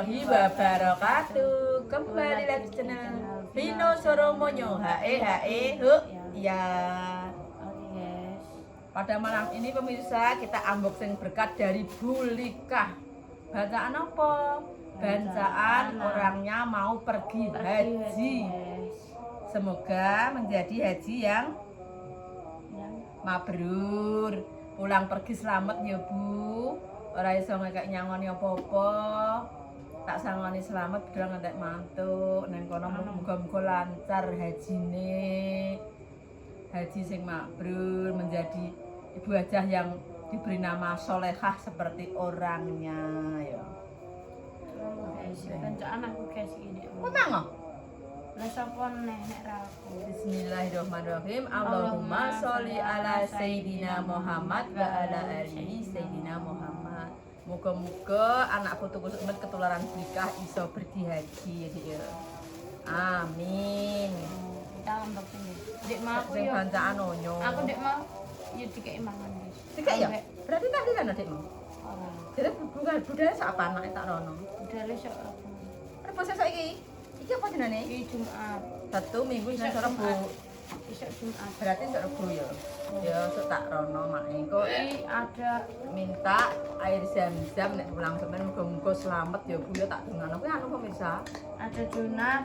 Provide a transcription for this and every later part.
warahmatullahi wabarakatuh. Kembali lagi di channel Vino Soromonyo. Ya. Oke guys. Pada malam ini pemirsa kita unboxing berkat dari Bulikah. Bacaan apa? Bacaan orangnya mau pergi haji. Semoga menjadi haji yang mabrur. Pulang pergi selamat ya Bu. Ora iso ngekek nyangoni apa-apa. Tak sangoni selamat bilang ngantek mantuk. Neng kono muga-muga lancar hajine. Haji sing mabrur menjadi ibu hajah yang diberi nama solehah seperti orangnya ya. Guys, bacaan aku guys ini. Kok mango? Lah sapa nenek raku. Bismillahirrahmanirrahim. Allahumma sholli ala Sayyidina Muhammad wa ala alihi Sayyidina Muhammad. Moga-moga anak putuku semet ketularan nikah iso pergi haji ya. Amin. Kita unboxing guys. Dek mau aku Sing yo. bancaan onyo. Aku dek mau yo dikeki mangan guys. Dikek ya? Berarti tahlilan adikmu. Ora. Jadi budaya sak anak tak rono. Udah lesok aku. Apa sesuk iki? Iki apa jenenge? Iki Jumat. Sabtu Minggu Senin Rabu. Isok Jumat. Berarti sesuk Rabu ya. Ya sesuk tak rono mak engko Iki ada minta air zam-zam nek pulang sampean muga-muga selamat ya Bu ya tak dengono kuwi anu pemirsa. ada donat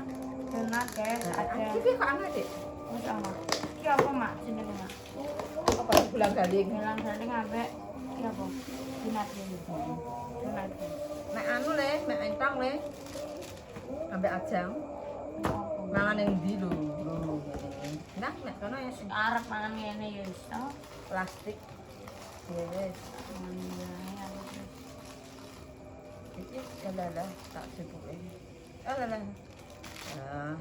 guys, ada Iki kok ana Dik? wis ana. Iki apa mak jenenge mak? Apa bulan galing? Bilang saling ambek iki apa? Donat ini. Donat. Nek anu le, nek entang le. Ambek ajang. Mangan ning ndi lho? Nah, nek kono ya Sing arep mangan ngene ya wis to. plastik. Yes. Iki lala tak cukupe. Lala. Nah.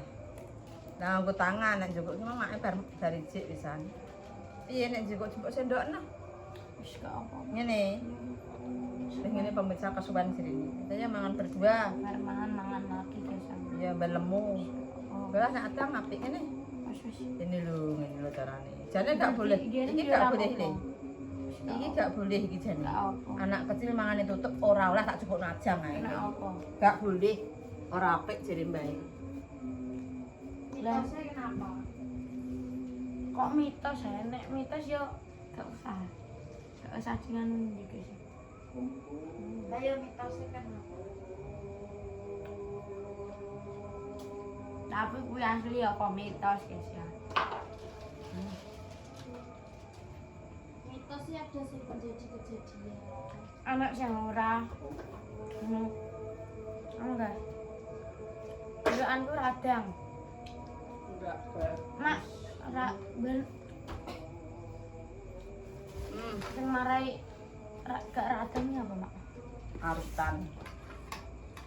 Nah, nggo tangan nek njupuk ki mak bar dari jik pisan. Piye nek njupuk sendokno? Wis gak apa. Ngene. Sing ngene pemirsa kesuwen sini. Kita mangan berdua. Bar mangan lagi guys. Ya belemu. Oh, Belah nek atang apik ngene. wis. Ini lho carane. Jane gak boleh. Iki gak boleh ini. Iki gak boleh iki jane. Gak apa. Anak kecil mangane tutup ora oleh tak cukup najang ae. Enak apa? Gak boleh. Ora apik jare mbae. Mitosnya kenapa? Kok mitos ya? Nek mitos yo gak usah. Gak usah dengan iki sih. Lah mitosnya kenapa? Tapi kuwi asli apa mitos guys ya? Mitosnya ada sih terjadi kejadian. Anak sing ora enggak. Dugaanku radang. Enggak. Mak, ben sing marai gak radangnya apa, Mak? Arutan.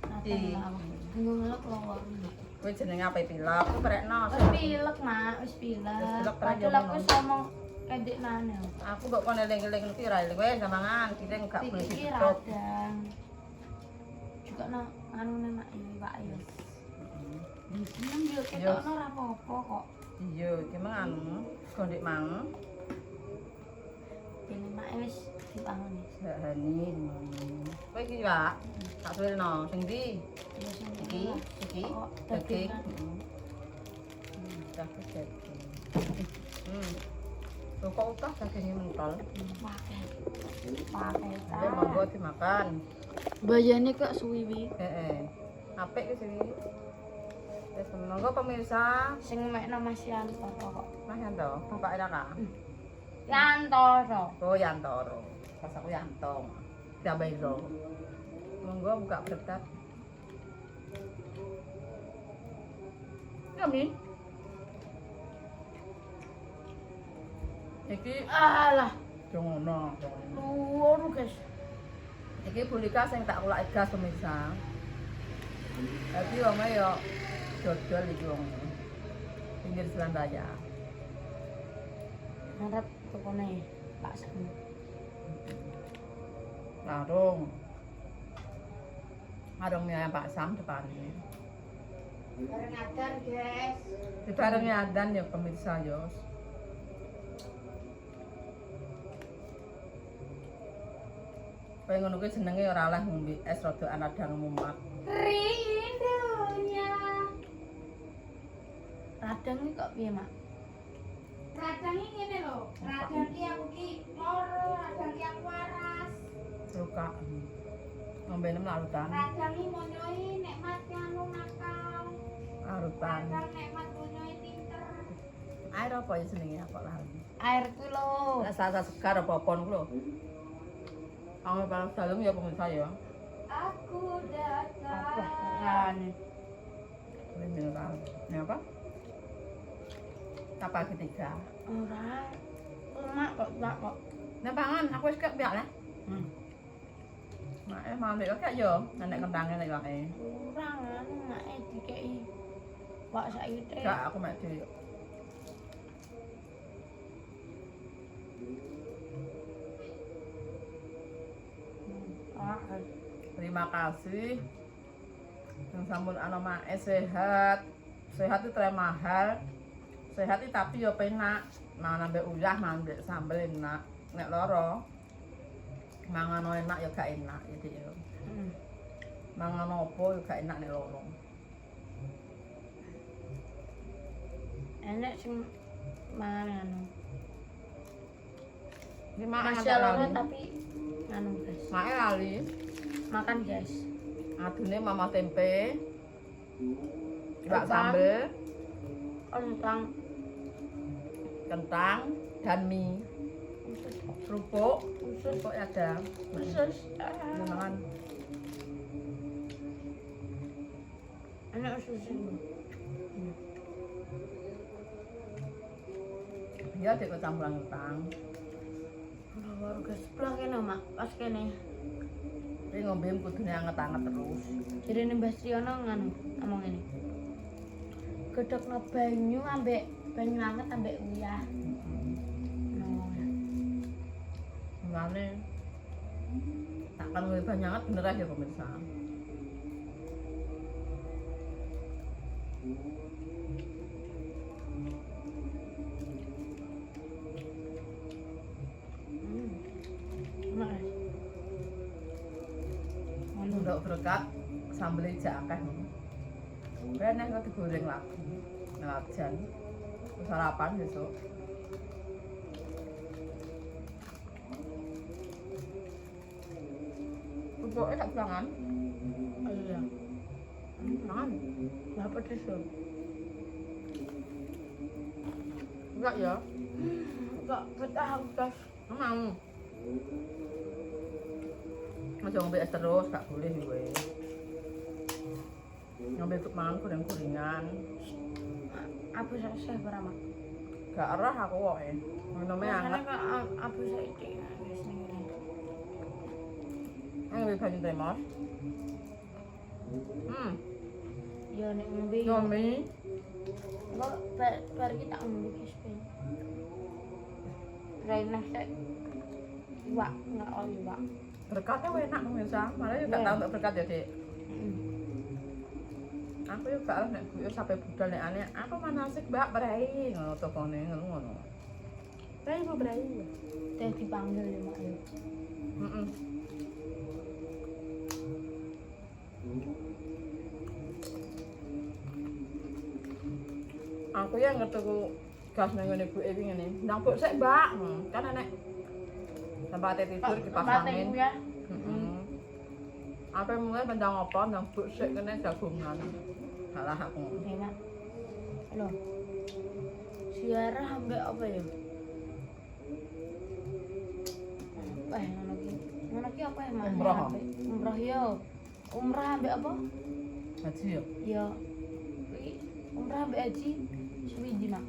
Radang apa? Ngelek lawar. Kuwi jenenge apa pilek? Kuwi prekno. Wis pilek, Mak, wis pilek. Wis pilek, Padahal aku wis ngomong kedek nane. Aku kok kon eling-eling iki ora eling wis mangan, piring gak boleh Iki ditutup. radang. Juga nang anu nek Pak ya. Seneng yo ketokno ora apa-apa kok. Iya, iki mangan. Gondek mang. Dene mak wis dipangan wis. Sahani. Kowe iki, Pak. Tak suwirno. Sing ndi? Ya sing Iki kok daging. dagingan. Daging. Loh, kok utah dagingnya mentol? Pakai. Ya monggo dimakan. Bayane kok suwi-wi. Heeh. Apik ki sini. Wis monggo pemirsa. Sing mekno Mas Yanto kok. Mas Yanto, Bapak Raka. Yantoro. Oh Yantoro. Pas aku Yanto. Diambahi ro. Monggo buka berkat. Kami. Iki Alah, jongono. luar guys. Iki Bulika sing tak ulak gas pemirsa. Tapi wong yo dodol iki wong. Pinggir jalan raya. Harap tukone Pak Sam. Warung. Warungnya Pak Sam depannya. Bareng adar guys. Di barengnya adan ya pemirsa yo. Kowe ngono kuwi jenenge ora oleh ngombe es rada anadang mumat. rindunya. Radang iki kok piye, Mak? Radang iki ngene lho. Radang ki aku ki loro, radang ki aku waras. Luka. Ngombe nem larutan. Radang iki monyoi nek mat anu nakal. Larutan. Radang nek mat monyoi pinter. Air apa ya jenenge kok lali. Air ku lho. Rasa segar apa pon ku lho. Angel panas dalem ya pemirsa ya. Aku Apa datang. ngene? Ini mineral. Ini apa? Kapal ketiga. Ora. Mak kok. Nah pangan, aku wis kek biak lah. Mak mau ndek kek yo, nek kentange nek wae. Ora anu mak dikeki. Pak saiki. Gak aku mek dhewe. Terima kasih. Yang sampun ana mae sehat. Sehat itu terlalu mahal. Sehat itu tapi yo penak. Mangan ambek uyah, mangan ambek sambel enak. Nek loro mangan enak ya gak enak gitu ya. Mangan opo ya gak enak nek loro. Enak sing mangan anu. Ini makan Masih loro tapi anu guys. Mae lali. Makan guys. Adune mama tempe. Coba Kentang. sambel, Kentang, dan mie. Kerupuk, kerupuk ada. usus. Ini makan. Enak usus ini. Ya dek campuran kentang. Ora baru guys. Sebelah kene mak, pas kene. Ini ngombe kudune anget-anget terus. Jadi nih Mbak Siono nganu ngomong ini. Gedhokno banyu ambek banyu anget ambek uyah. Mulane takkan ngombe banyak anget bener aja pemirsa. Enak. Untuk berkat sambel jak akeh. Rene kok digoreng lagi. Ngelajan. Sarapan besok. Kerupuknya tak jangan. Oh iya. Jangan. Enggak pedes loh. Enggak ya. Enggak betah guys. Emang. Masih ngombe es terus, gak boleh gue. Ngombe untuk mangan goreng-gorengan. Abu saya berapa? Gak arah aku kok minumnya hangat. Karena abu saya itu guys nih. Ngombe banyu tremos. Ya nek ngombe. Ngombe. Enggak bar kita ngombe guys. Raina saya iwak enggak oh iwak. Berkatnya enak pemirsa. Malah juga tahu untuk berkat ya, Dek. Aku yo gak arep nek guyu sampai budal nek aneh. Aku manasik Mbak Brai ngono tokone ngono. Brai Bu Brai. Teh dipanggil ya mak. Heeh. Aku yang ngetuku gas nang ngene Bu iki ngene. Ndang Bu sik, Mbak. Kan nek tempat tidur dipasangin. Ya. Heeh. Apa mulai bendang apa ndang Bu sik kene jagungan. Salah aku. Enak. Halo. Siara ambek apa ya? Ngono ki. Ngono ki apa ya, Mak? Umrah. Umrah yo. Umrah ambek apa? Haji ya. Ya. Kuwi umrah ambek haji suwiji, Mak.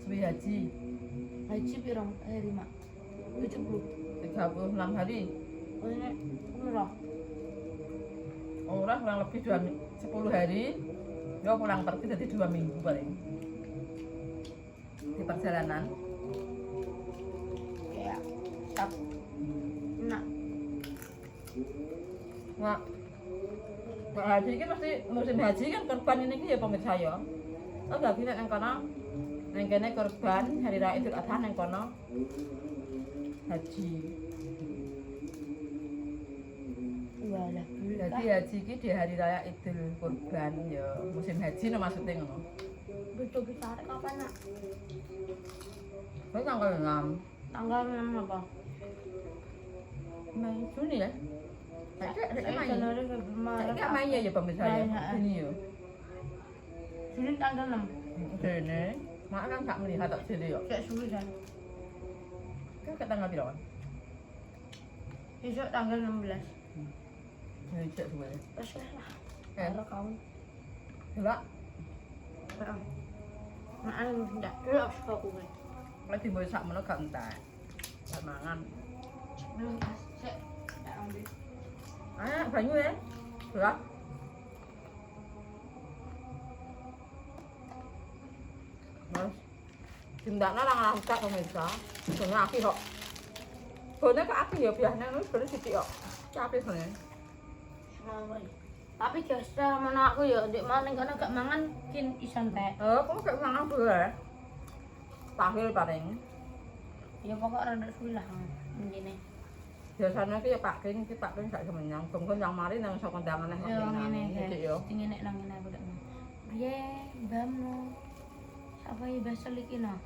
Suwi haji Haji pirang hari, Mak? 70. 36 hari. Oh, ini umrah. Umrah kurang lebih 10 hari. Ya pulang pergi jadi 2 minggu paling. Di perjalanan. Ya. Tak. Nah, Nah, Pak haji ini mesti musim haji kan korban ini ya pemirsa ya. Oh gak bisa nang kono. Nang kene korban hari raya Idul Adha nang kono haji. Walah. Jadi haji ki di hari raya Idul Kurban ya, musim haji no maksudnya ngono. Betul besar kapan nak? Wis tanggal 6 Tanggal 6 apa? Mei Juni ya. Kayak Mei. Januari Februari. Kayak Mei ya pemirsa ya. Ini yo. Juni tanggal 6. Dene, mak kan gak melihat tok dhewe yo. Kayak suwi kan. Kayak tanggal piro? Besok tanggal 16. Ya cek suwe. Terus lah. Eh, kamu. delok Nah, anu ndak delok suka kowe. lagi mau sak meno gak entek. Gak mangan. Belum pas. Sik. Tak ambil. Ah, banyu ya. Delok. Mas. Tindakna lang lantak pemirsa. Soalnya aki kok. Soalnya kok aki ya biasanya nulis bener sithik kok. Capek soalnya. Mau. Tapi gestar mana aku ya ndek maning kono gak mangan kin isan teh. Kamu gak mangan dulu ya? Tahil paling. Ya pokok rada suwi lah ngene. Biasanya ki ya Pak King gak semenyang. Tunggu yang mari nang sok kondangan nang Yo ngene iki ya. yo. Sing ngene nang ngene aku dak. Piye, Bamno? Apa ya besel iki no?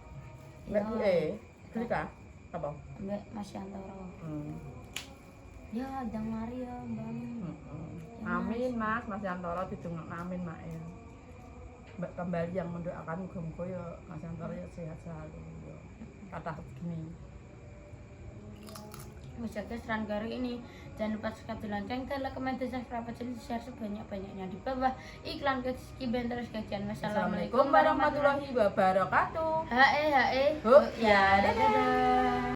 Mbak beli kah? Apa? Mbak Mas Yantoro. Hmm. Ya, dang mari ya, Bam. Amin Mas Yantoro ditunggu amin Mak ya. Mbak kembali yang mendoakan muga-muga ya Mas Yantoro ya sehat selalu ya. Kata begini. Menjaga seran garing ini jangan lupa subscribe lonceng dan like comment dan subscribe channel share sebanyak-banyaknya di bawah iklan kecil terus kajian. Wassalamualaikum warahmatullahi wabarakatuh. Hae Huk, ya, dadah.